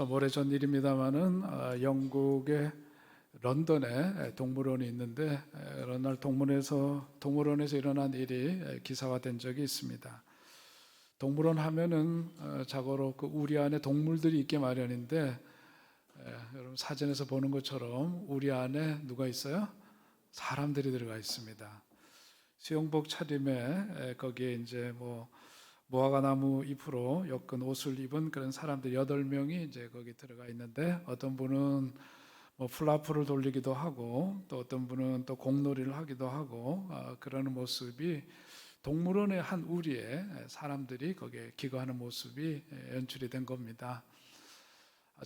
좀 오래전 일입니다마는 영국의 런던에 동물원이 있는데 어느 날 동물원에서 일어난 일이 기사화된 적이 있습니다. 동물원 하면은 자고로 그 우리 안에 동물들이 있게 마련인데 여러분 사진에서 보는 것처럼 우리 안에 누가 있어요? 사람들이 들어가 있습니다. 수영복 차림에 거기에 이제 무화과나무 잎으로 엮은 옷을 입은 그런 사람들 8명이 이제 거기 들어가 있는데, 어떤 분은 플라프를 돌리기도 하고 또 어떤 분은 또 공놀이를 하기도 하고 그러는 모습이 동물원의 한 우리에 사람들이 거기에 기거하는 모습이 연출이 된 겁니다.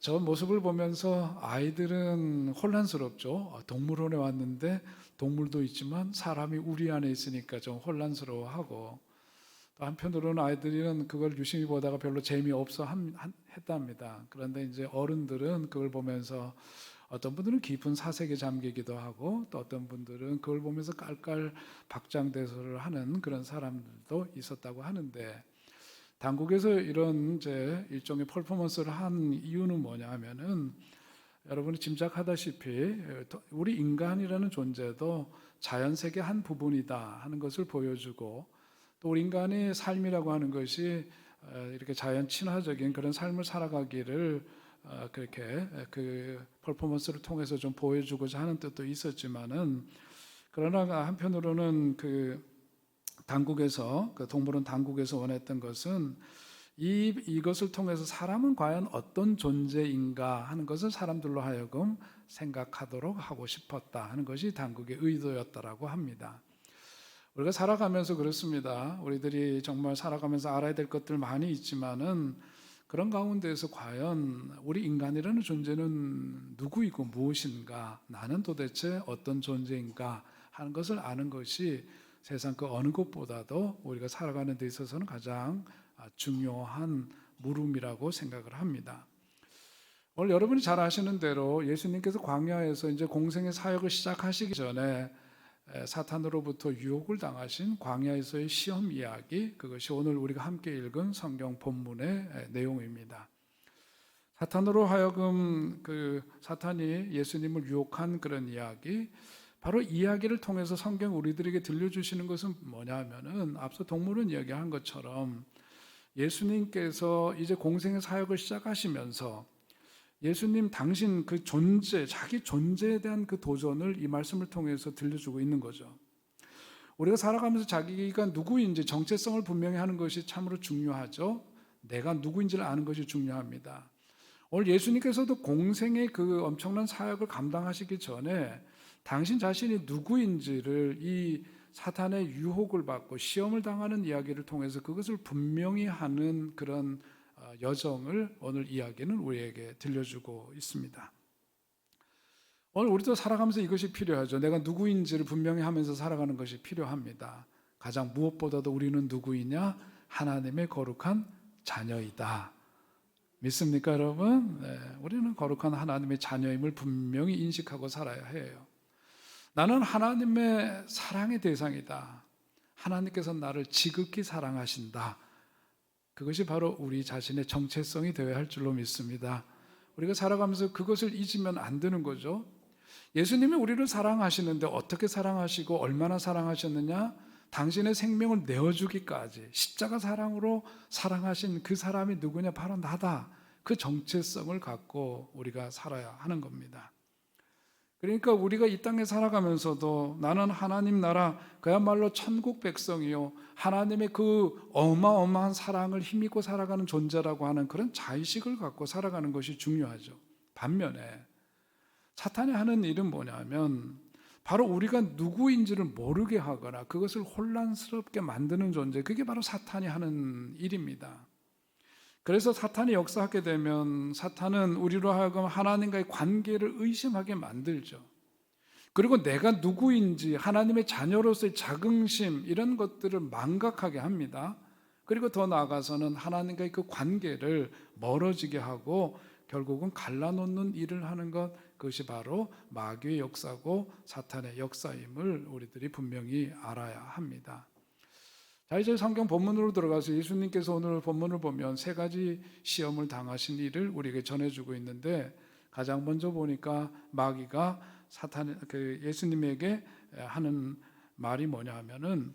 저 모습을 보면서 아이들은 혼란스럽죠. 동물원에 왔는데 동물도 있지만 사람이 우리 안에 있으니까 좀 혼란스러워하고, 또 한편으로는 아이들은 그걸 유심히 보다가 별로 재미없어 했답니다. 그런데 이제 어른들은 그걸 보면서 어떤 분들은 깊은 사색에 잠기기도 하고, 또 어떤 분들은 그걸 보면서 깔깔 박장대소를 하는 그런 사람들도 있었다고 하는데, 당국에서 이런 이제 일종의 퍼포먼스를 한 이유는 뭐냐 하면은, 여러분이 짐작하다시피 우리 인간이라는 존재도 자연 세계 한 부분이다 하는 것을 보여주고, 또 우리 인간의 삶이라고 하는 것이 이렇게 자연 친화적인 그런 삶을 살아가기를 그렇게 그 퍼포먼스를 통해서 좀 보여주고자 하는 뜻도 있었지만은, 그러나 한편으로는 그 동물원 당국에서 원했던 것은 이것을 통해서 사람은 과연 어떤 존재인가 하는 것을 사람들로 하여금 생각하도록 하고 싶었다 하는 것이 당국의 의도였다라고 합니다. 우리가 살아가면서 그렇습니다. 우리들이 정말 살아가면서 알아야 될 것들 많이 있지만은, 그런 가운데에서 과연 우리 인간이라는 존재는 누구이고 무엇인가, 나는 도대체 어떤 존재인가 하는 것을 아는 것이 세상 그 어느 것보다도 우리가 살아가는 데 있어서는 가장 중요한 물음이라고 생각을 합니다. 오늘 여러분이 잘 아시는 대로 예수님께서 광야에서 이제 공생의 사역을 시작하시기 전에 사탄으로부터 유혹을 당하신 광야에서의 시험 이야기, 그것이 오늘 우리가 함께 읽은 성경 본문의 내용입니다. 사탄으로 하여금 사탄이 예수님을 유혹한 그런 이야기, 바로 이 이야기를 통해서 성경 우리들에게 들려주시는 것은 뭐냐 하면은, 앞서 동물원 이야기한 것처럼 예수님께서 이제 공생의 사역을 시작하시면서 예수님 당신 그 존재, 자기 존재에 대한 그 도전을 이 말씀을 통해서 들려주고 있는 거죠. 우리가 살아가면서 자기가 누구인지 정체성을 분명히 하는 것이 참으로 중요하죠. 내가 누구인지를 아는 것이 중요합니다. 오늘 예수님께서도 공생의 그 엄청난 사역을 감당하시기 전에 당신 자신이 누구인지를 이 사탄의 유혹을 받고 시험을 당하는 이야기를 통해서 그것을 분명히 하는 그런 여정을 오늘 이야기는 우리에게 들려주고 있습니다. 오늘 우리도 살아가면서 이것이 필요하죠. 내가 누구인지를 분명히 하면서 살아가는 것이 필요합니다. 가장 무엇보다도 우리는 누구이냐? 하나님의 거룩한 자녀이다. 믿습니까, 여러분? 네, 우리는 거룩한 하나님의 자녀임을 분명히 인식하고 살아야 해요. 나는 하나님의 사랑의 대상이다. 하나님께서 나를 지극히 사랑하신다. 그것이 바로 우리 자신의 정체성이 되어야 할 줄로 믿습니다. 우리가 살아가면서 그것을 잊으면 안 되는 거죠. 예수님이 우리를 사랑하시는데 어떻게 사랑하시고 얼마나 사랑하셨느냐? 당신의 생명을 내어주기까지 십자가 사랑으로 사랑하신 그 사람이 누구냐? 바로 나다. 그 정체성을 갖고 우리가 살아야 하는 겁니다. 그러니까 우리가 이 땅에 살아가면서도 나는 하나님 나라, 그야말로 천국 백성이요, 하나님의 그 어마어마한 사랑을 힘입고 살아가는 존재라고 하는 그런 자의식을 갖고 살아가는 것이 중요하죠. 반면에 사탄이 하는 일은 뭐냐면, 바로 우리가 누구인지를 모르게 하거나 그것을 혼란스럽게 만드는 존재, 그게 바로 사탄이 하는 일입니다. 그래서 사탄이 역사하게 되면 사탄은 우리로 하여금 하나님과의 관계를 의심하게 만들죠. 그리고 내가 누구인지, 하나님의 자녀로서의 자긍심, 이런 것들을 망각하게 합니다. 그리고 더 나아가서는 하나님과의 그 관계를 멀어지게 하고 결국은 갈라놓는 일을 하는 것, 그것이 바로 마귀의 역사고 사탄의 역사임을 우리들이 분명히 알아야 합니다. 자, 이제 성경 본문으로 들어가서 예수님께서 오늘 본문을 보면 세 가지 시험을 당하신 일을 우리에게 전해주고 있는데, 가장 먼저 보니까 마귀가 예수님에게 하는 말이 뭐냐 하면은,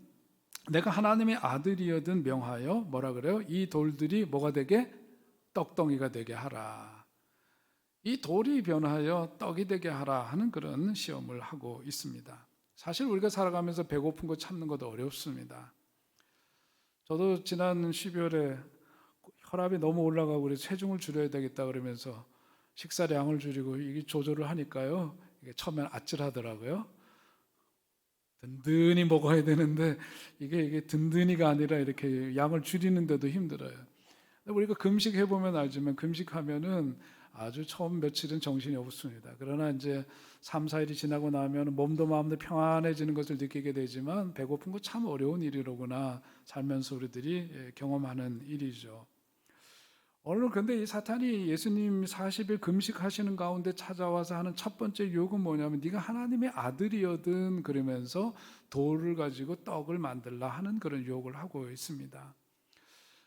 내가 하나님의 아들이여든 명하여 뭐라 그래요? 이 돌들이 뭐가 되게? 떡덩이가 되게 하라. 이 돌이 변하여 떡이 되게 하라 하는 그런 시험을 하고 있습니다. 사실 우리가 살아가면서 배고픈 거 참는 것도 어렵습니다. 저도 지난 12월에 혈압이 너무 올라가고 그래서 체중을 줄여야 되겠다 그러면서 식사량을 줄이고 이게 조절을 하니까요, 이게 처음엔 아찔하더라고요. 든든히 먹어야 되는데 이게 든든히가 아니라 이렇게 양을 줄이는데도 힘들어요. 우리가 금식해 보면 알지만, 금식하면은 아주 처음 며칠은 정신이 없습니다. 그러나 이제 3, 4일이 지나고 나면 몸도 마음도 평안해지는 것을 느끼게 되지만, 배고픈 거 참 어려운 일이로구나 살면서 우리들이 경험하는 일이죠. 오늘 근데 이 사탄이 예수님 40일 금식하시는 가운데 찾아와서 하는 첫 번째 유혹은 뭐냐면, 네가 하나님의 아들이거든 그러면서 돌을 가지고 떡을 만들라 하는 그런 유혹을 하고 있습니다.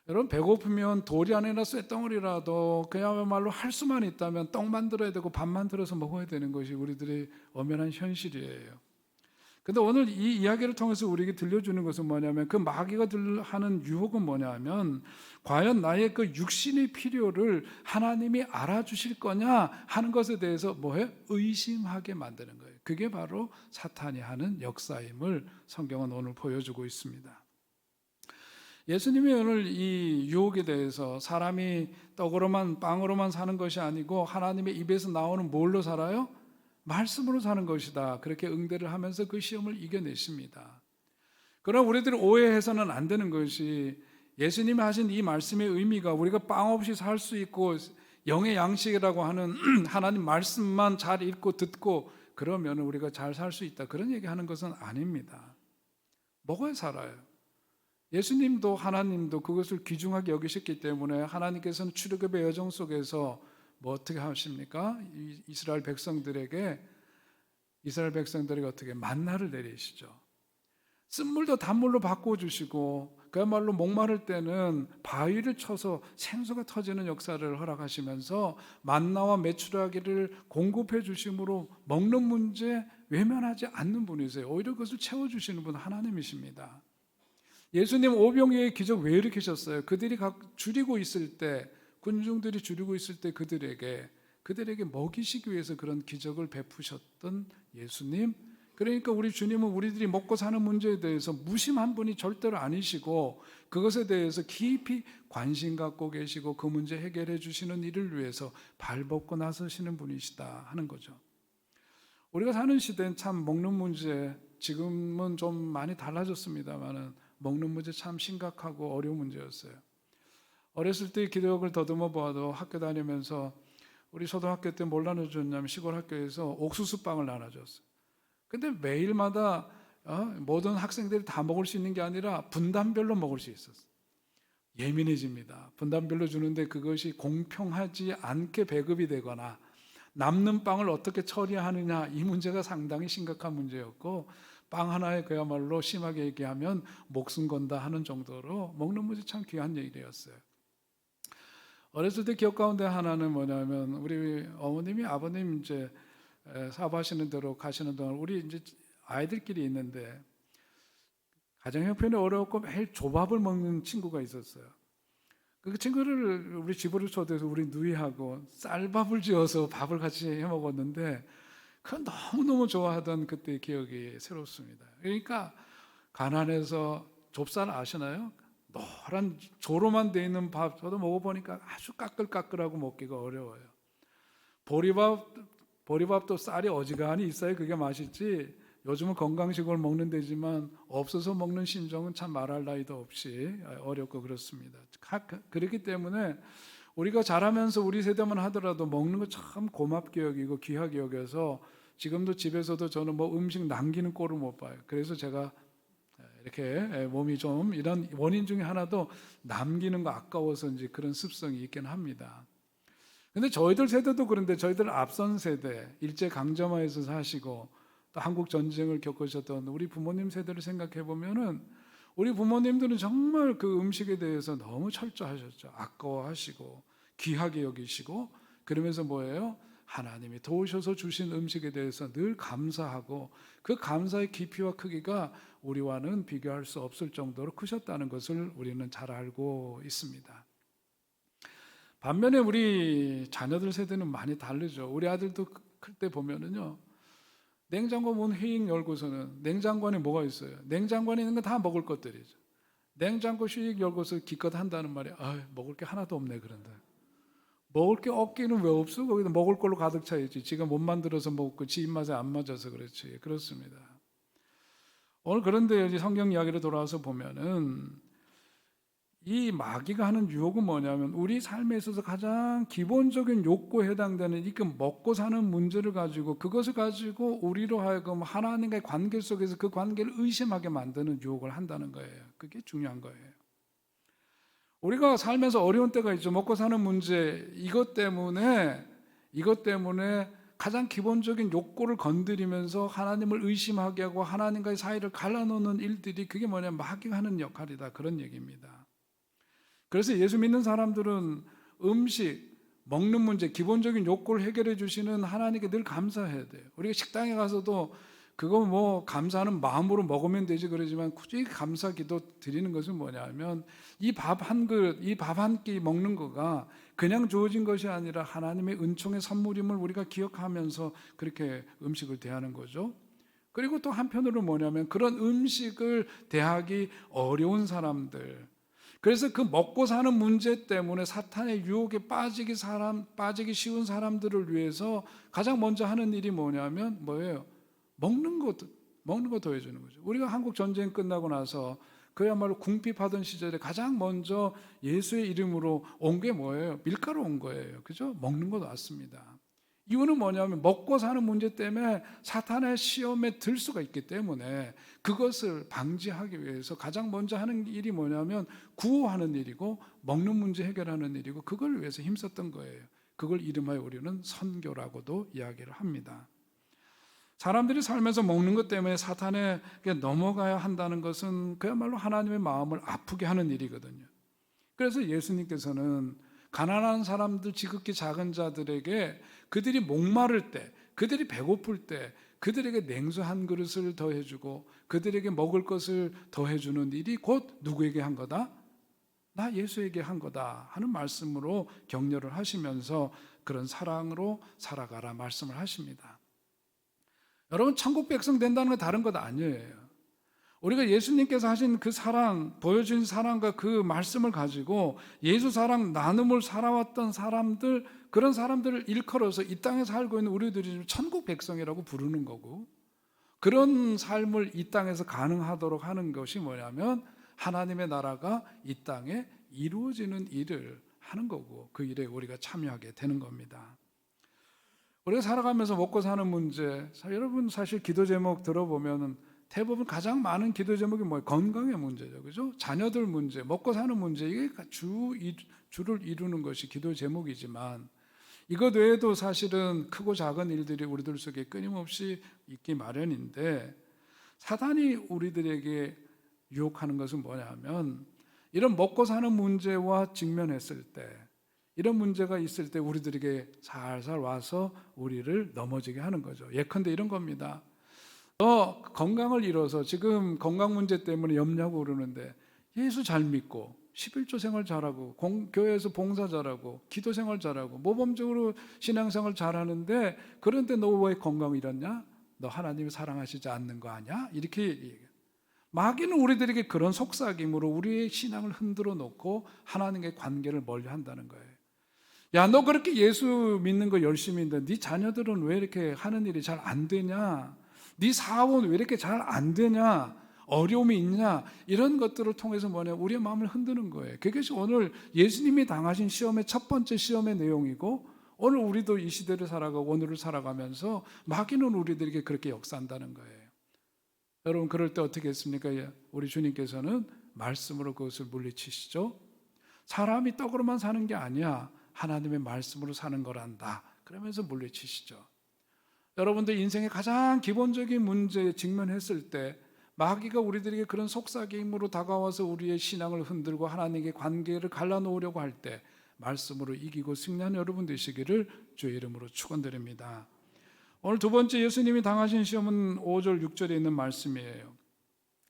여러분, 배고프면 돌이 아니라 쇳덩어리라도 그야말로 할 수만 있다면 떡 만들어야 되고 밥 만들어서 먹어야 되는 것이 우리들의 엄연한 현실이에요. 근데 오늘 이 이야기를 통해서 우리에게 들려주는 것은 뭐냐면, 그 마귀가 하는 유혹은 뭐냐면, 과연 나의 그 육신의 필요를 하나님이 알아주실 거냐 하는 것에 대해서 의심하게 만드는 거예요. 그게 바로 사탄이 하는 역사임을 성경은 오늘 보여주고 있습니다. 예수님이 오늘 이 유혹에 대해서, 사람이 떡으로만 빵으로만 사는 것이 아니고 하나님의 입에서 나오는 뭘로 살아요? 말씀으로 사는 것이다, 그렇게 응대를 하면서 그 시험을 이겨내십니다. 그러나 우리들이 오해해서는 안 되는 것이, 예수님이 하신 이 말씀의 의미가 우리가 빵 없이 살 수 있고 영의 양식이라고 하는 하나님 말씀만 잘 읽고 듣고 그러면 우리가 잘 살 수 있다, 그런 얘기하는 것은 아닙니다. 먹어야 살아요. 예수님도 하나님도 그것을 귀중하게 여기셨기 때문에 하나님께서는 출애굽의 여정 속에서 어떻게 하십니까? 이스라엘 백성들에게 어떻게 만나를 내리시죠. 쓴물도 단물로 바꿔주시고, 그야말로 목마를 때는 바위를 쳐서 생수가 터지는 역사를 허락하시면서 만나와 메추라기를 공급해 주심으로 먹는 문제 외면하지 않는 분이세요. 오히려 그것을 채워주시는 분 하나님이십니다. 예수님 오병이어의 기적 왜 일으키셨어요? 그들이 줄이고 있을 때, 군중들이 줄이고 있을 때 그들에게 먹이시기 위해서 그런 기적을 베푸셨던 예수님. 그러니까 우리 주님은 우리들이 먹고 사는 문제에 대해서 무심한 분이 절대로 아니시고, 그것에 대해서 깊이 관심 갖고 계시고 그 문제 해결해 주시는 일을 위해서 발벗고 나서시는 분이시다 하는 거죠. 우리가 사는 시대는 참 먹는 문제, 지금은 좀 많이 달라졌습니다만은 먹는 문제 참 심각하고 어려운 문제였어요. 어렸을 때 기억을 더듬어 보아도 학교 다니면서 우리 초등학교 때 뭘 나눠줬냐면, 시골 학교에서 옥수수빵을 나눠줬어요. 근데 매일마다 모든 학생들이 다 먹을 수 있는 게 아니라 분단별로 먹을 수 있었어요. 예민해집니다. 분단별로 주는데 그것이 공평하지 않게 배급이 되거나 남는 빵을 어떻게 처리하느냐, 이 문제가 상당히 심각한 문제였고, 빵 하나에 그야말로 심하게 얘기하면 목숨 건다 하는 정도로 먹는 문제 참 귀한 일이었어요. 어렸을 때 기억 가운데 하나는 뭐냐면, 우리 어머님이 아버님 이제 사업하시는 대로 가시는 동안 우리 이제 아이들끼리 있는데, 가정 형편이 어려웠고 매일 조밥을 먹는 친구가 있었어요. 그 친구를 우리 집으로 초대해서 우리 누이하고 쌀밥을 지어서 밥을 같이 해 먹었는데, 그건 너무너무 좋아하던 그때의 기억이 새롭습니다. 그러니까 가난해서, 좁쌀 아시나요? 노란 조로만 돼 있는 밥, 저도 먹어보니까 아주 까끌까끌하고 먹기가 어려워요. 보리밥도 쌀이 어지간히 있어야 그게 맛있지, 요즘은 건강식을 먹는 데지만 없어서 먹는 심정은 참 말할 나위도 없이 어렵고 그렇습니다. 그렇기 때문에 우리가 자라면서 우리 세대만 하더라도 먹는 거 참 고맙게 여기고 귀하게 여겨서, 지금도 집에서도 저는 음식 남기는 꼴을 못 봐요. 그래서 제가 이렇게 몸이 좀, 이런 원인 중에 하나도 남기는 거 아까워서 이제 그런 습성이 있긴 합니다. 근데 저희들 세대도 그런데, 저희들 앞선 세대, 일제강점하에서 사시고 또 한국 전쟁을 겪으셨던 우리 부모님 세대를 생각해 보면은 우리 부모님들은 정말 그 음식에 대해서 너무 철저하셨죠. 아까워하시고 귀하게 여기시고, 그러면서 뭐예요? 하나님이 도우셔서 주신 음식에 대해서 늘 감사하고, 그 감사의 깊이와 크기가 우리와는 비교할 수 없을 정도로 크셨다는 것을 우리는 잘 알고 있습니다. 반면에 우리 자녀들 세대는 많이 다르죠. 우리 아들도 클 때 보면은요, 냉장고 문 휙 열고서는 냉장고 안에 뭐가 있어요? 냉장고 안에 있는 건 다 먹을 것들이죠. 냉장고 휙 열고서 기껏 한다는 말이, 먹을 게 하나도 없네. 그런데 먹을 게 없기는 왜 없어? 거기다 먹을 걸로 가득 차 있지. 지가 못 만들어서 먹고 지 입맛에 안 맞아서 그렇지. 그렇습니다. 오늘 그런데 이제 성경 이야기로 돌아와서 보면은 이 마귀가 하는 유혹은 뭐냐면, 우리 삶에 있어서 가장 기본적인 욕구에 해당되는 이 먹고 사는 문제를 가지고, 그것을 가지고 우리로 하여금 하나님과의 관계 속에서 그 관계를 의심하게 만드는 유혹을 한다는 거예요. 그게 중요한 거예요. 우리가 살면서 어려운 때가 있죠. 먹고 사는 문제, 이것 때문에 가장 기본적인 욕구를 건드리면서 하나님을 의심하게 하고 하나님과의 사이를 갈라놓는 일들이, 그게 뭐냐면 마귀가 하는 역할이다, 그런 얘기입니다. 그래서 예수 믿는 사람들은 음식, 먹는 문제, 기본적인 욕구를 해결해 주시는 하나님께 늘 감사해야 돼요. 우리가 식당에 가서도 그거 뭐 감사하는 마음으로 먹으면 되지 그러지만, 굳이 감사 기도 드리는 것은 뭐냐면, 이 밥 한 그릇, 이 밥 한 끼 먹는 거가 그냥 주어진 것이 아니라 하나님의 은총의 선물임을 우리가 기억하면서 그렇게 음식을 대하는 거죠. 그리고 또 한편으로 뭐냐면, 그런 음식을 대하기 어려운 사람들, 그래서 그 먹고 사는 문제 때문에 사탄의 유혹에 빠지기 쉬운 사람들을 위해서 가장 먼저 하는 일이 뭐냐면 뭐예요? 먹는 거 더해주는 거죠. 우리가 한국 전쟁 끝나고 나서 그야말로 궁핍하던 시절에 가장 먼저 예수의 이름으로 온 게 뭐예요? 밀가루 온 거예요. 그죠? 먹는 거 왔습니다. 이유는 뭐냐면, 먹고 사는 문제 때문에 사탄의 시험에 들 수가 있기 때문에 그것을 방지하기 위해서 가장 먼저 하는 일이 뭐냐면 구호하는 일이고, 먹는 문제 해결하는 일이고, 그걸 위해서 힘썼던 거예요. 그걸 이름하여 우리는 선교라고도 이야기를 합니다. 사람들이 살면서 먹는 것 때문에 사탄에 넘어가야 한다는 것은 그야말로 하나님의 마음을 아프게 하는 일이거든요. 그래서 예수님께서는 가난한 사람들, 지극히 작은 자들에게 그들이 목마를 때, 그들이 배고플 때 그들에게 냉수 한 그릇을 더해주고 그들에게 먹을 것을 더해주는 일이 곧 누구에게 한 거다? 나 예수에게 한 거다 하는 말씀으로 격려를 하시면서 그런 사랑으로 살아가라 말씀을 하십니다. 여러분, 천국 백성 된다는 건 다른 것 아니에요. 우리가 예수님께서 하신 그 사랑, 보여준 사랑과 그 말씀을 가지고 예수 사랑 나눔을 살아왔던 사람들, 그런 사람들을 일컬어서 이 땅에 살고 있는 우리들이 천국 백성이라고 부르는 거고, 그런 삶을 이 땅에서 가능하도록 하는 것이 뭐냐면 하나님의 나라가 이 땅에 이루어지는 일을 하는 거고, 그 일에 우리가 참여하게 되는 겁니다. 우리가 살아가면서 먹고 사는 문제, 여러분 사실 기도 제목 들어보면 대부분 가장 많은 기도 제목이 뭐예요? 건강의 문제죠. 그죠? 자녀들 문제, 먹고 사는 문제, 이게 주를 이루는 것이 기도 제목이지만, 이것 외에도 사실은 크고 작은 일들이 우리들 속에 끊임없이 있기 마련인데, 사단이 우리들에게 유혹하는 것은 뭐냐면, 이런 먹고 사는 문제와 직면했을 때, 이런 문제가 있을 때 우리들에게 살살 와서 우리를 넘어지게 하는 거죠. 예컨대 이런 겁니다. 너 건강을 잃어서 지금 건강 문제 때문에 염려하고 그러는데, 예수 잘 믿고 11조 생활 잘하고 교회에서 봉사 잘하고 기도 생활 잘하고 모범적으로 신앙생활 잘하는데, 그런데 너 왜 건강 잃었냐? 너 하나님이 사랑하시지 않는 거 아니야? 이렇게 얘기해요. 마귀는 우리들에게 그런 속삭임으로 우리의 신앙을 흔들어 놓고 하나님과의 관계를 멀리 한다는 거예요. 야, 너 그렇게 예수 믿는 거 열심히 했는데 네 자녀들은 왜 이렇게 하는 일이 잘 안 되냐? 네 사업은 왜 이렇게 잘 안 되냐? 어려움이 있냐? 이런 것들을 통해서 뭐냐? 우리의 마음을 흔드는 거예요. 그것이 오늘 예수님이 당하신 시험의 첫 번째 시험의 내용이고, 오늘 우리도 이 시대를 살아가고 오늘을 살아가면서 마귀는 우리들에게 그렇게 역사한다는 거예요. 여러분, 그럴 때 어떻게 했습니까? 우리 주님께서는 말씀으로 그것을 물리치시죠. 사람이 떡으로만 사는 게 아니야, 하나님의 말씀으로 사는 거란다, 그러면서 물리치시죠. 여러분들 인생의 가장 기본적인 문제에 직면했을 때 마귀가 우리들에게 그런 속삭임으로 다가와서 우리의 신앙을 흔들고 하나님께 관계를 갈라놓으려고 할 때 말씀으로 이기고 승리한 여러분 되시기를 주의 이름으로 축원드립니다. 오늘 두 번째 예수님이 당하신 시험은 5절 6절에 있는 말씀이에요.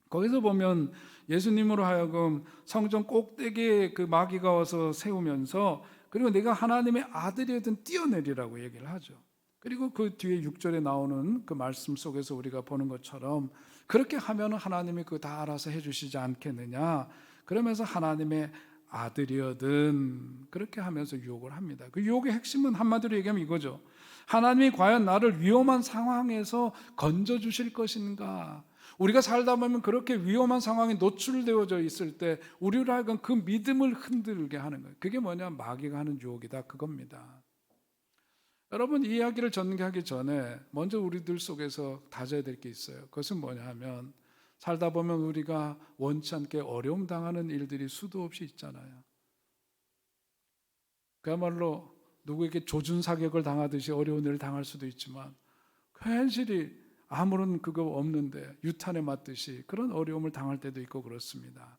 거기서 보면 예수님으로 하여금 성전 꼭대기에 그 마귀가 와서 세우면서 그리고 내가 하나님의 아들이든 뛰어내리라고 얘기를 하죠. 그리고 그 뒤에 6절에 나오는 그 말씀 속에서 우리가 보는 것처럼 그렇게 하면 하나님이 그거 다 알아서 해주시지 않겠느냐, 그러면서 하나님의 아들이거든 그렇게 하면서 유혹을 합니다. 그 유혹의 핵심은 한마디로 얘기하면 이거죠. 하나님이 과연 나를 위험한 상황에서 건져주실 것인가. 우리가 살다 보면 그렇게 위험한 상황에 노출되어져 있을 때 우리로 하여금 그 믿음을 흔들게 하는 거예요. 그게 뭐냐, 마귀가 하는 유혹이다, 그겁니다. 여러분, 이 이야기를 전개하기 전에 먼저 우리들 속에서 다져야 될 게 있어요. 그것은 뭐냐 하면, 살다 보면 우리가 원치 않게 어려움 당하는 일들이 수도 없이 있잖아요. 그야말로 누구에게 조준사격을 당하듯이 어려운 일을 당할 수도 있지만 현실이 아무런 그거 없는데 유탄에 맞듯이 그런 어려움을 당할 때도 있고 그렇습니다.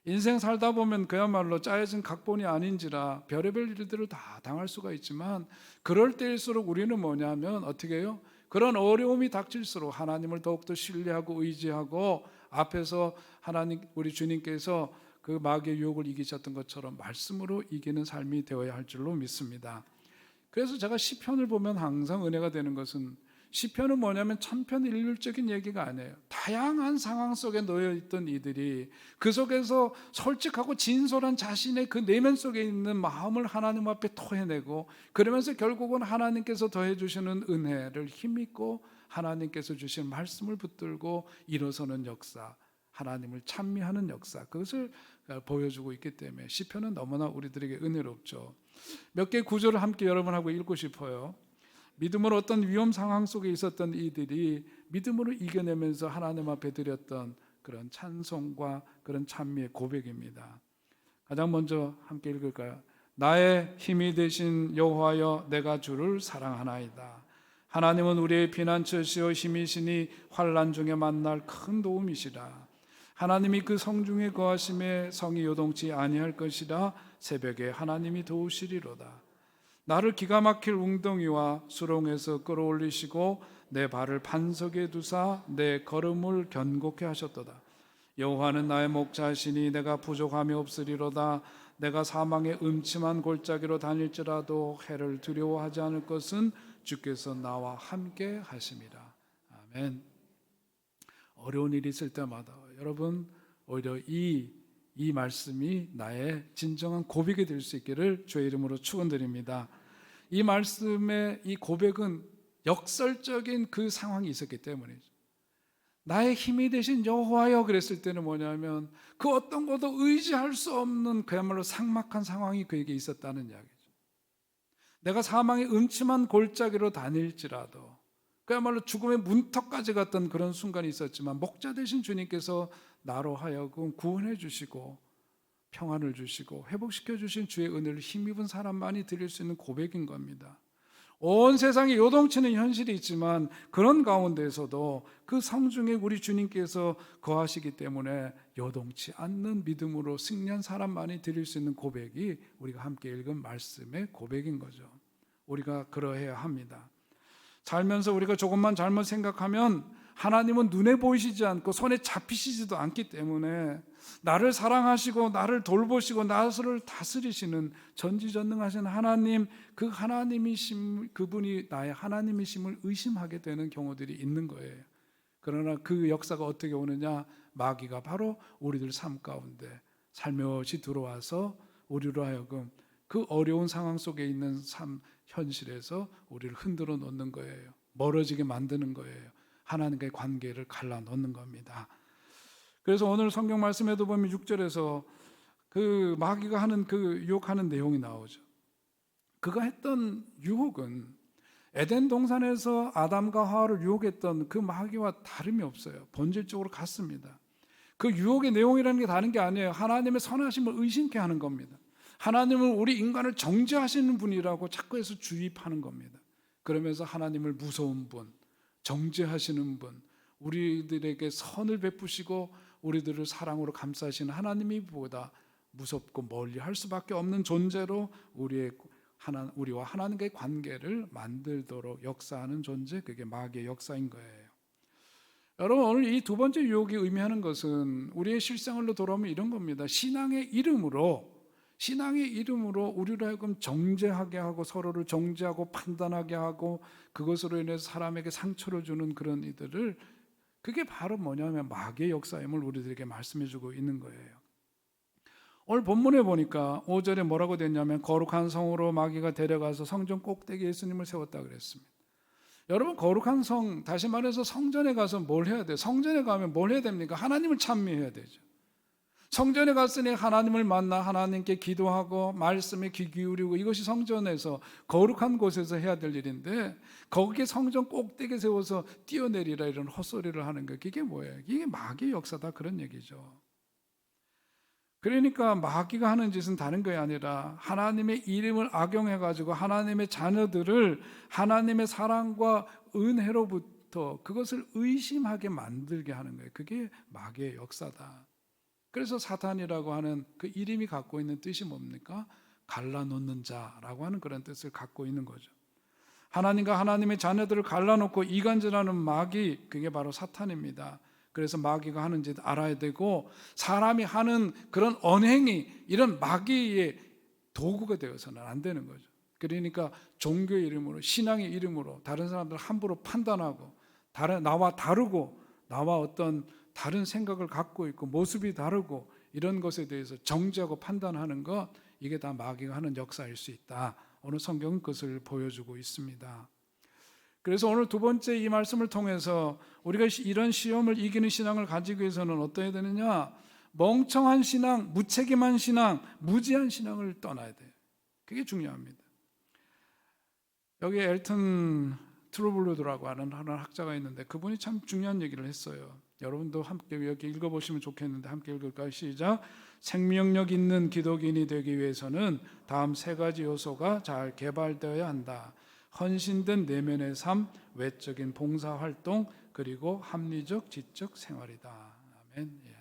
인생 살다 보면 그야말로 짜여진 각본이 아닌지라 별의별 일들을 다 당할 수가 있지만 그럴 때일수록 우리는 뭐냐면 어떻게 해요? 그런 어려움이 닥칠수록 하나님을 더욱더 신뢰하고 의지하고 앞에서 하나님 우리 주님께서 그 마귀의 유혹을 이기셨던 것처럼 말씀으로 이기는 삶이 되어야 할 줄로 믿습니다. 그래서 제가 시편을 보면 항상 은혜가 되는 것은, 시편은 뭐냐면 천편일률적인 얘기가 아니에요. 다양한 상황 속에 놓여 있던 이들이 그 속에서 솔직하고 진솔한 자신의 그 내면 속에 있는 마음을 하나님 앞에 토해내고, 그러면서 결국은 하나님께서 더해 주시는 은혜를 힘입고 하나님께서 주신 말씀을 붙들고 일어서는 역사, 하나님을 찬미하는 역사, 그것을 보여주고 있기 때문에 시편은 너무나 우리들에게 은혜롭죠. 몇 개의 구절을 함께 여러분하고 읽고 싶어요. 믿음으로 어떤 위험 상황 속에 있었던 이들이 믿음으로 이겨내면서 하나님 앞에 드렸던 그런 찬송과 그런 찬미의 고백입니다. 가장 먼저 함께 읽을까요? 나의 힘이 되신 여호와여, 내가 주를 사랑하나이다. 하나님은 우리의 피난처시요 힘이시니 환난 중에 만날 큰 도움이시라. 하나님이 그 성중에 거하심에 성이 요동치 아니할 것이라. 새벽에 하나님이 도우시리로다. 나를 기가 막힐 웅덩이와 수렁에서 끌어올리시고 내 발을 반석에 두사 내 걸음을 견고케 하셨도다. 여호와는 나의 목자시니 내가 부족함이 없으리로다. 내가 사망의 음침한 골짜기로 다닐지라도 해를 두려워하지 않을 것은 주께서 나와 함께 하심이라. 아멘. 어려운 일이 있을 때마다 여러분, 오히려 이 말씀이 나의 진정한 고백이 될 수 있기를 주의 이름으로 축원드립니다. 이 말씀의 이 고백은 역설적인 그 상황이 있었기 때문이죠. 나의 힘이 되신 여호와여 그랬을 때는 뭐냐면 그 어떤 것도 의지할 수 없는 그야말로 삭막한 상황이 그에게 있었다는 이야기죠. 내가 사망의 음침한 골짜기로 다닐지라도, 그야말로 죽음의 문턱까지 갔던 그런 순간이 있었지만 목자 되신 주님께서 나로 하여금 구원해 주시고 평안을 주시고 회복시켜 주신 주의 은혜를 힘입은 사람만이 드릴 수 있는 고백인 겁니다. 온 세상에 요동치는 현실이 있지만 그런 가운데에서도 그 성중에 우리 주님께서 거하시기 때문에 요동치 않는 믿음으로 승리한 사람만이 드릴 수 있는 고백이 우리가 함께 읽은 말씀의 고백인 거죠. 우리가 그러해야 합니다. 살면서 우리가 조금만 잘못 생각하면 하나님은 눈에 보이시지 않고 손에 잡히시지도 않기 때문에 나를 사랑하시고 나를 돌보시고 나를 다스리시는 전지전능하신 하나님, 그 하나님이심, 그분이 나의 하나님이심을 의심하게 되는 경우들이 있는 거예요. 그러나 그 역사가 어떻게 오느냐, 마귀가 바로 우리들 삶 가운데 살며시 들어와서 우리로 하여금 그 어려운 상황 속에 있는 삶 현실에서 우리를 흔들어 놓는 거예요. 멀어지게 만드는 거예요. 하나님과의 관계를 갈라놓는 겁니다. 그래서 오늘 성경 말씀에도 보면 6절에서 그 마귀가 하는 그 유혹하는 내용이 나오죠. 그가 했던 유혹은 에덴 동산에서 아담과 하와를 유혹했던 그 마귀와 다름이 없어요. 본질적으로 같습니다. 그 유혹의 내용이라는 게 다른 게 아니에요. 하나님의 선하심을 의심케 하는 겁니다. 하나님은 우리 인간을 정죄하시는 분이라고 자꾸 해서 주입하는 겁니다. 그러면서 하나님을 무서운 분, 정죄하시는 분, 우리들에게 선을 베푸시고 우리들을 사랑으로 감싸시는 하나님이 보다 무섭고 멀리 할 수밖에 없는 존재로 우리와 하나님과의 관계를 만들도록 역사하는 존재, 그게 마귀의 역사인 거예요. 여러분, 오늘 이 두 번째 유혹이 의미하는 것은 우리의 실생활로 돌아오면 이런 겁니다. 신앙의 이름으로 우리로 하여금 정죄하게 하고 서로를 정죄하고 판단하게 하고 그것으로 인해서 사람에게 상처를 주는 그런 이들을, 그게 바로 뭐냐면 마귀의 역사임을 우리들에게 말씀해주고 있는 거예요. 오늘 본문에 보니까 5절에 뭐라고 됐냐면 거룩한 성으로 마귀가 데려가서 성전 꼭대기에 예수님을 세웠다 그랬습니다. 여러분, 거룩한 성, 다시 말해서 성전에 가서 뭘 해야 돼요? 성전에 가면 뭘 해야 됩니까? 하나님을 찬미해야 되죠. 성전에 갔으니 하나님을 만나 하나님께 기도하고 말씀에 귀 기울이고, 이것이 성전에서 거룩한 곳에서 해야 될 일인데 거기에 성전 꼭대기에 세워서 뛰어내리라 이런 헛소리를 하는 거, 이게 뭐예요? 이게 마귀의 역사다, 그런 얘기죠. 그러니까 마귀가 하는 짓은 다른 게 아니라 하나님의 이름을 악용해가지고 하나님의 자녀들을 하나님의 사랑과 은혜로부터 그것을 의심하게 만들게 하는 거예요. 그게 마귀의 역사다. 그래서 사탄이라고 하는 그 이름이 갖고 있는 뜻이 뭡니까? 갈라놓는 자라고 하는 그런 뜻을 갖고 있는 거죠. 하나님과 하나님의 자녀들을 갈라놓고 이간질하는 마귀, 그게 바로 사탄입니다. 그래서 마귀가 하는 짓 알아야 되고, 사람이 하는 그런 언행이 이런 마귀의 도구가 되어서는 안 되는 거죠. 그러니까 종교의 이름으로, 신앙의 이름으로 다른 사람들 함부로 판단하고, 나와 다르고, 나와 어떤 다른 생각을 갖고 있고 모습이 다르고 이런 것에 대해서 정죄하고 판단하는 것, 이게 다 마귀가 하는 역사일 수 있다. 오늘 성경은 그것을 보여주고 있습니다. 그래서 오늘 두 번째 이 말씀을 통해서 우리가 이런 시험을 이기는 신앙을 가지기 위해서는 어떠해야 되느냐? 멍청한 신앙, 무책임한 신앙, 무지한 신앙을 떠나야 돼요. 그게 중요합니다. 여기 엘튼 트루블루드라고 하는 학자가 있는데 그분이 참 중요한 얘기를 했어요. 여러분도 함께 여기 읽어보시면 좋겠는데 함께 읽을까요? 시작. 생명력 있는 기독인이 되기 위해서는 다음 세 가지 요소가 잘 개발되어야 한다. 헌신된 내면의 삶, 외적인 봉사활동, 그리고 합리적 지적 생활이다. 아멘. 예.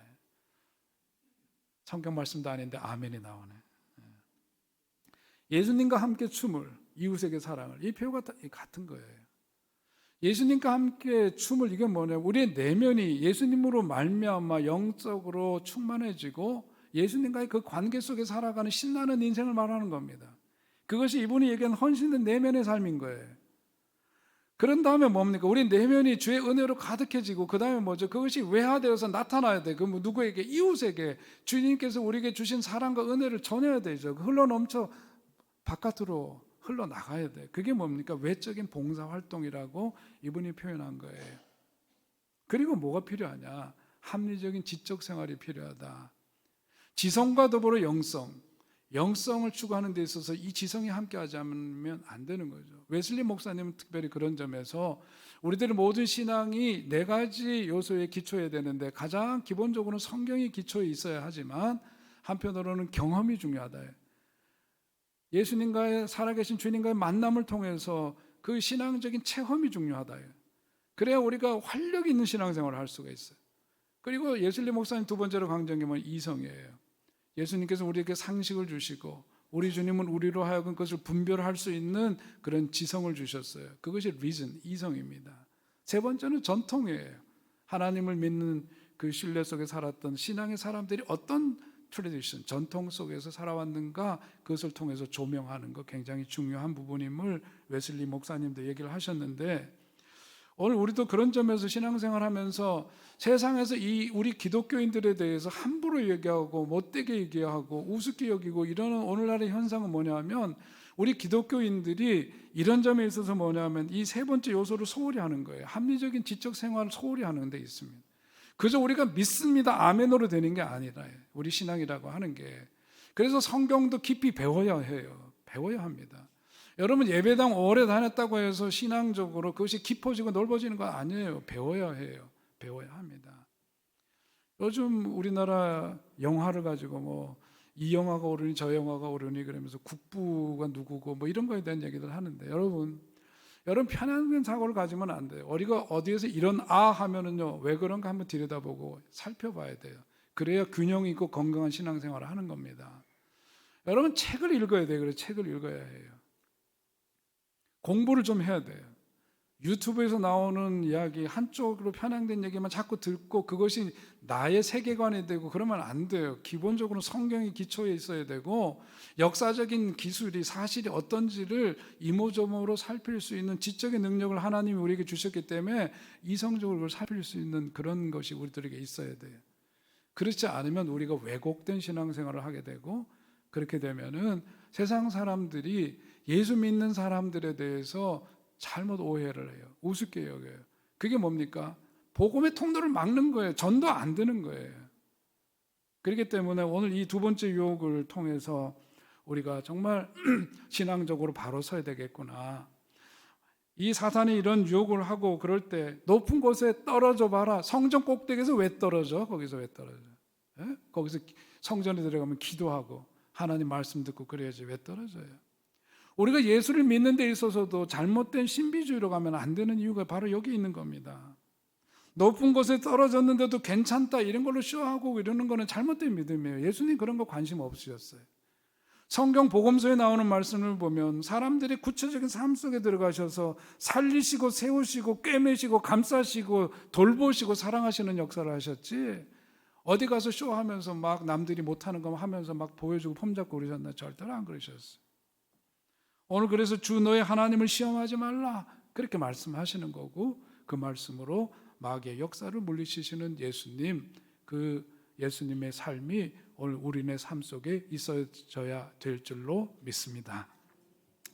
성경 말씀도 아닌데 아멘이 나오네. 예수님과 함께 춤을, 이웃에게 사랑을, 이 표가 같은 거예요. 예수님과 함께 춤을, 이게 뭐냐면 우리의 내면이 예수님으로 말미암아 영적으로 충만해지고 예수님과의 그 관계 속에 살아가는 신나는 인생을 말하는 겁니다. 그것이 이분이 얘기한 헌신된 내면의 삶인 거예요. 그런 다음에 뭡니까? 우리 내면이 주의 은혜로 가득해지고 그 다음에 뭐죠? 그것이 외화되어서 나타나야 돼. 그 누구에게? 이웃에게. 주님께서 우리에게 주신 사랑과 은혜를 전해야 되죠. 흘러넘쳐 바깥으로 흘러나가야 돼. 그게 뭡니까? 외적인 봉사활동이라고 이분이 표현한 거예요. 그리고 뭐가 필요하냐? 합리적인 지적생활이 필요하다. 지성과 더불어 영성을 추구하는 데 있어서 이 지성이 함께하지 않으면 안 되는 거죠. 웨슬리 목사님은 특별히 그런 점에서 우리들의 모든 신앙이 네 가지 요소에 기초해야 되는데 가장 기본적으로는 성경이 기초에 있어야 하지만 한편으로는 경험이 중요하다. 예수님과의 살아계신 주님과의 만남을 통해서 그 신앙적인 체험이 중요하다. 그래야 우리가 활력 있는 신앙생활을 할 수가 있어요. 그리고 예슬리 목사님 두 번째로 강조한 게 뭐냐면 이성이에요. 예수님께서 우리에게 상식을 주시고 우리 주님은 우리로 하여금 그것을 분별할 수 있는 그런 지성을 주셨어요. 그것이 reason, 이성입니다. 세 번째는 전통이에요. 하나님을 믿는 그 신뢰 속에 살았던 신앙의 사람들이 어떤 트래디션, 전통 속에서 살아왔는가, 그것을 통해서 조명하는 것 굉장히 중요한 부분임을 웨슬리 목사님도 얘기를 하셨는데, 오늘 우리도 그런 점에서 신앙생활하면서 세상에서 우리 기독교인들에 대해서 함부로 얘기하고 못되게 얘기하고 우습게 여기고 이러는 오늘날의 현상은 뭐냐면, 우리 기독교인들이 이런 점에 있어서 뭐냐면 이 세 번째 요소를 소홀히 하는 거예요. 합리적인 지적 생활을 소홀히 하는 데 있습니다. 그저 우리가 믿습니다, 아멘으로 되는 게 아니라 우리 신앙이라고 하는 게. 그래서 성경도 깊이 배워야 해요. 배워야 합니다. 여러분, 예배당 오래 다녔다고 해서 신앙적으로 그것이 깊어지고 넓어지는 건 아니에요. 배워야 해요. 배워야 합니다. 요즘 우리나라 영화를 가지고 이 영화가 오르니 저 영화가 오르니 그러면서 국부가 누구고 이런 거에 대한 얘기들 하는데, 여러분, 여러분 편향된 사고를 가지면 안 돼요. 우리가 어디에서 이런 하면은요 왜 그런가 한번 들여다보고 살펴봐야 돼요. 그래야 균형 있고 건강한 신앙생활을 하는 겁니다. 여러분 책을 읽어야 돼요. 그래서 책을 읽어야 해요. 공부를 좀 해야 돼요. 유튜브에서 나오는 이야기 한쪽으로 편향된 얘기만 자꾸 듣고 그것이 나의 세계관이 되고 그러면 안 돼요. 기본적으로 성경이 기초에 있어야 되고 역사적인 기술이 사실이 어떤지를 이모저모로 살필 수 있는 지적인 능력을 하나님이 우리에게 주셨기 때문에 이성적으로 그걸 살필 수 있는 그런 것이 우리들에게 있어야 돼요. 그렇지 않으면 우리가 왜곡된 신앙생활을 하게 되고 그렇게 되면은 세상 사람들이 예수 믿는 사람들에 대해서 잘못 오해를 해요. 우습게 여겨요. 그게 뭡니까? 복음의 통로를 막는 거예요. 전도 안 되는 거예요. 그렇기 때문에 오늘 이 두 번째 유혹을 통해서 우리가 정말 신앙적으로 바로 서야 되겠구나. 이 사탄이 이런 유혹을 하고 그럴 때 높은 곳에 떨어져 봐라. 성전 꼭대기에서 왜 떨어져? 거기서 왜 떨어져? 예? 거기서 성전에 들어가면 기도하고 하나님 말씀 듣고 그래야지 왜 떨어져요? 우리가 예수를 믿는 데 있어서도 잘못된 신비주의로 가면 안 되는 이유가 바로 여기 있는 겁니다. 높은 곳에 떨어졌는데도 괜찮다 이런 걸로 쇼하고 이러는 거는 잘못된 믿음이에요. 예수님 그런 거 관심 없으셨어요. 성경 복음서에 나오는 말씀을 보면 사람들이 구체적인 삶 속에 들어가셔서 살리시고 세우시고 꿰매시고 감싸시고 돌보시고 사랑하시는 역사를 하셨지 어디 가서 쇼하면서 막 남들이 못하는 거 하면서 막 보여주고 폼잡고 그러셨나? 절대로 안 그러셨어요. 오늘 그래서 주 너의 하나님을 시험하지 말라 그렇게 말씀하시는 거고 그 말씀으로 마귀의 역사를 물리치시는 예수님, 그 예수님의 삶이 오늘 우리네 삶 속에 있어져야 될 줄로 믿습니다.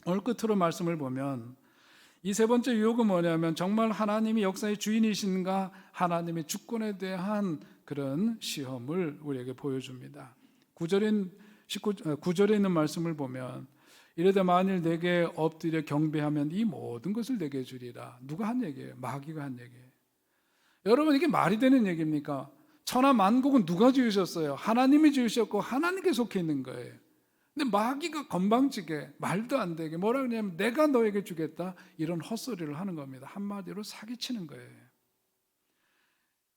오늘 끝으로 말씀을 보면 이 세 번째 유혹은 뭐냐면 정말 하나님이 역사의 주인이신가 하나님의 주권에 대한 그런 시험을 우리에게 보여줍니다. 9절에 있는 말씀을 보면 이르되 만일 내게 엎드려 경배하면 이 모든 것을 내게 주리라. 누가 한 얘기예요? 마귀가 한 얘기예요. 여러분 이게 말이 되는 얘기입니까? 천하 만국은 누가 지으셨어요? 하나님이 지으셨고 하나님께 속해 있는 거예요. 근데 마귀가 건방지게 말도 안 되게 뭐라 그러냐면 내가 너에게 주겠다 이런 헛소리를 하는 겁니다. 한마디로 사기치는 거예요.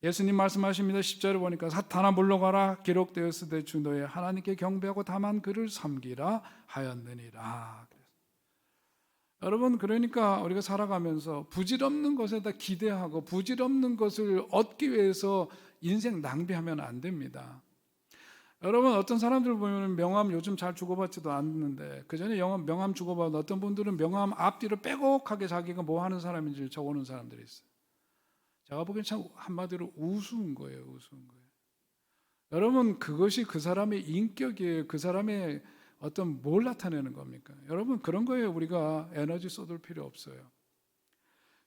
예수님 말씀하십니다. 10절에 보니까 사탄아 물러가라 기록되었으되 주 너의 하나님께 경배하고 다만 그를 섬기라 하였느니라. 여러분 그러니까 우리가 살아가면서 부질없는 것에다 기대하고 부질없는 것을 얻기 위해서 인생 낭비하면 안 됩니다. 여러분 어떤 사람들 보면 명함 요즘 잘 주고받지도 않는데 그 전에 명함 주고받은 어떤 분들은 명함 앞뒤로 빼곡하게 자기가 뭐 하는 사람인지 적어놓은 사람들이 있어요. 제가 보기엔 참 한마디로 우스운 거예요. 우스운 거예요. 여러분 그것이 그 사람의 인격이에요. 그 사람의 어떤 뭘 나타내는 겁니까? 여러분 그런 거에 우리가 에너지 쏟을 필요 없어요.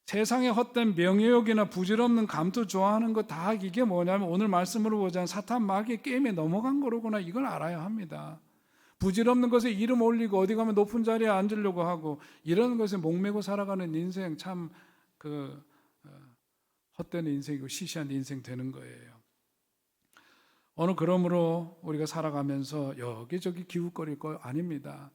세상의 헛된 명예욕이나 부질없는 감투 좋아하는 거 다 이게 뭐냐면 오늘 말씀으로 보자면 사탄 마귀의 게임에 넘어간 거로구나 이걸 알아야 합니다. 부질없는 것에 이름 올리고 어디 가면 높은 자리에 앉으려고 하고 이런 것에 목매고 살아가는 인생 참 헛된 인생이고 시시한 인생 되는 거예요. 오늘 그러므로 우리가 살아가면서 여기저기 기웃거릴 거 아닙니다.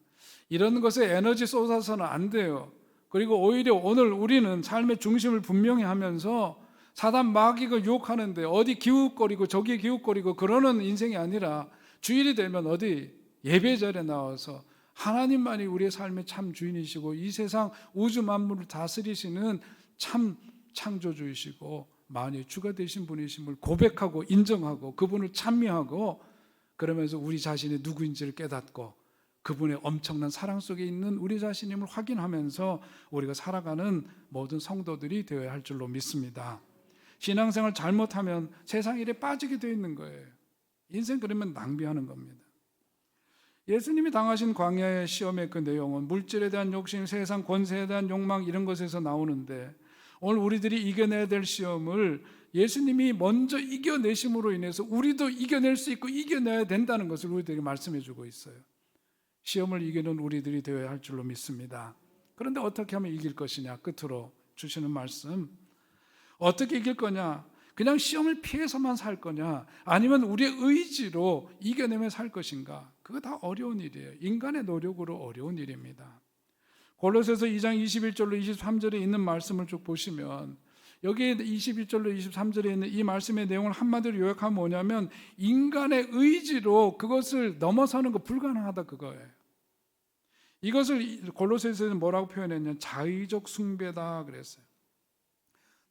이런 것에 에너지 쏟아서는 안 돼요. 그리고 오히려 오늘 우리는 삶의 중심을 분명히 하면서 사단 마귀가 유혹하는데 어디 기웃거리고 저기 기웃거리고 그러는 인생이 아니라 주일이 되면 어디 예배 자리에 나와서 하나님만이 우리의 삶의 참 주인이시고 이 세상 우주 만물을 다스리시는 참 창조주이시고 만유의 주가 되신 분이심을 고백하고 인정하고 그분을 찬미하고 그러면서 우리 자신이 누구인지를 깨닫고 그분의 엄청난 사랑 속에 있는 우리 자신임을 확인하면서 우리가 살아가는 모든 성도들이 되어야 할 줄로 믿습니다. 신앙생활 잘못하면 세상 일에 빠지게 되어 있는 거예요. 인생 그러면 낭비하는 겁니다. 예수님이 당하신 광야의 시험의 그 내용은 물질에 대한 욕심, 세상 권세에 대한 욕망 이런 것에서 나오는데 오늘 우리들이 이겨내야 될 시험을 예수님이 먼저 이겨내심으로 인해서 우리도 이겨낼 수 있고 이겨내야 된다는 것을 우리들에게 말씀해 주고 있어요. 시험을 이기는 우리들이 되어야 할 줄로 믿습니다. 그런데 어떻게 하면 이길 것이냐 끝으로 주시는 말씀 어떻게 이길 거냐 그냥 시험을 피해서만 살 거냐 아니면 우리의 의지로 이겨내며 살 것인가 그거 다 어려운 일이에요. 인간의 노력으로 어려운 일입니다. 골로새서 2장 21절로 23절에 있는 말씀을 쭉 보시면 여기에 21절로 23절에 있는 이 말씀의 내용을 한마디로 요약하면 뭐냐면 인간의 의지로 그것을 넘어서는 거 불가능하다 그거예요. 이것을 골로새서는 뭐라고 표현했냐면 자의적 숭배다 그랬어요.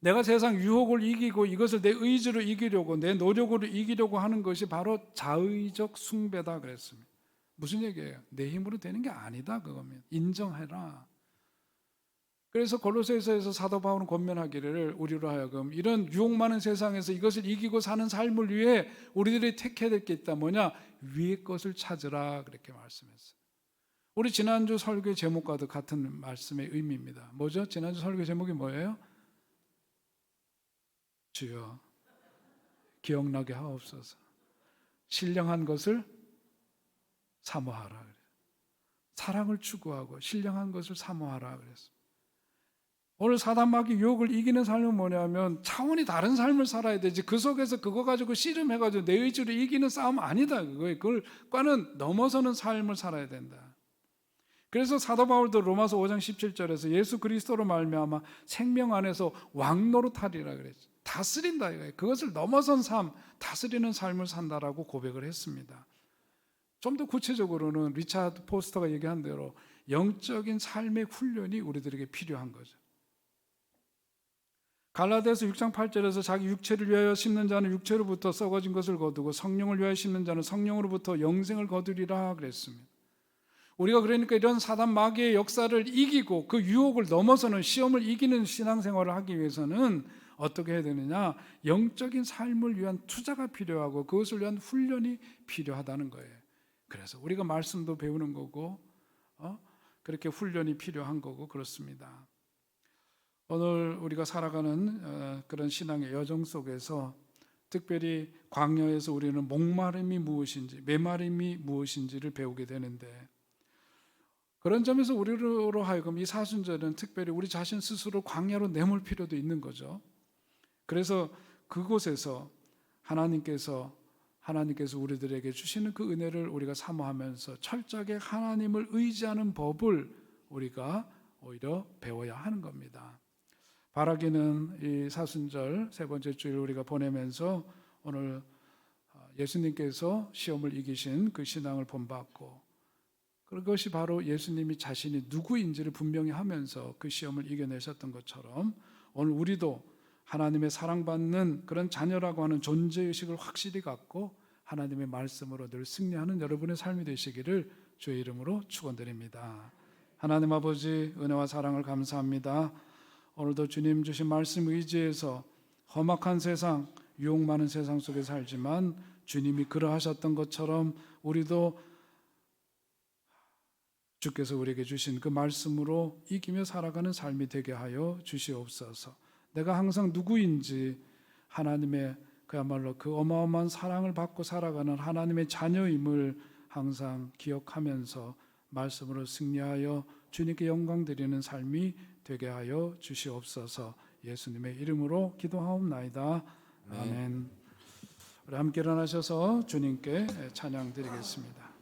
내가 세상 유혹을 이기고 이것을 내 의지로 이기려고 내 노력으로 이기려고 하는 것이 바로 자의적 숭배다 그랬습니다. 무슨 얘기예요? 내 힘으로 되는 게 아니다 그겁니다. 인정해라. 그래서 골로새서에서 사도 바울은 권면하기를 우리로 하여금 이런 유혹 많은 세상에서 이것을 이기고 사는 삶을 위해 우리들이 택해야 될 게 있다. 뭐냐? 위의 것을 찾으라 그렇게 말씀했어요. 우리 지난주 설교의 제목과도 같은 말씀의 의미입니다. 뭐죠? 지난주 설교 제목이 뭐예요? 주여 기억나게 하옵소서. 신령한 것을 사모하라. 사랑을 추구하고 신령한 것을 사모하라 그랬습니다. 오늘 사단 마귀 유혹을 이기는 삶은 뭐냐면 차원이 다른 삶을 살아야 되지 그 속에서 그거 가지고 씨름해가지고 내 의지로 이기는 싸움 아니다 그거예요. 그걸과는 넘어서는 삶을 살아야 된다. 그래서 사도 바울도 로마서 5장 17절에서 예수 그리스도로 말미암아 생명 안에서 왕노릇하리라 그랬죠. 다스린다 이거예요. 그것을 넘어선 삶, 다스리는 삶을 산다라고 고백을 했습니다. 좀 더 구체적으로는 리차드 포스터가 얘기한 대로 영적인 삶의 훈련이 우리들에게 필요한 거죠. 갈라디아서 6장 8절에서 자기 육체를 위하여 심는 자는 육체로부터 썩어진 것을 거두고 성령을 위하여 심는 자는 성령으로부터 영생을 거두리라 그랬습니다. 우리가 그러니까 이런 사단 마귀의 역사를 이기고 그 유혹을 넘어서는 시험을 이기는 신앙생활을 하기 위해서는 어떻게 해야 되느냐? 영적인 삶을 위한 투자가 필요하고 그것을 위한 훈련이 필요하다는 거예요. 그래서 우리가 말씀도 배우는 거고 그렇게 훈련이 필요한 거고 그렇습니다. 오늘 우리가 살아가는 그런 신앙의 여정 속에서 특별히 광야에서 우리는 목마름이 무엇인지 메마름이 무엇인지를 배우게 되는데 그런 점에서 우리로 하여금 이 사순절은 특별히 우리 자신 스스로 광야로 내몰 필요도 있는 거죠. 그래서 그곳에서 하나님께서 우리들에게 주시는 그 은혜를 우리가 사모하면서 철저하게 하나님을 의지하는 법을 우리가 오히려 배워야 하는 겁니다. 바라기는 이 사순절 세 번째 주일 우리가 보내면서 오늘 예수님께서 시험을 이기신 그 신앙을 본받고 그것이 바로 예수님이 자신이 누구인지를 분명히 하면서 그 시험을 이겨내셨던 것처럼 오늘 우리도 하나님의 사랑받는 그런 자녀라고 하는 존재의식을 확실히 갖고 하나님의 말씀으로 늘 승리하는 여러분의 삶이 되시기를 주의 이름으로 축원드립니다. 하나님 아버지 은혜와 사랑을 감사합니다. 오늘도 주님 주신 말씀 의지해서 험악한 세상, 유혹 많은 세상 속에 살지만 주님이 그러하셨던 것처럼 우리도 주께서 우리에게 주신 그 말씀으로 이기며 살아가는 삶이 되게 하여 주시옵소서. 내가 항상 누구인지 하나님의 그야말로 그 어마어마한 사랑을 받고 살아가는 하나님의 자녀임을 항상 기억하면서 말씀으로 승리하여 주님께 영광 드리는 삶이 되게 하여 주시옵소서. 예수님의 이름으로 기도하옵나이다. 아멘. 우리 함께 일어나셔서 주님께 찬양 드리겠습니다.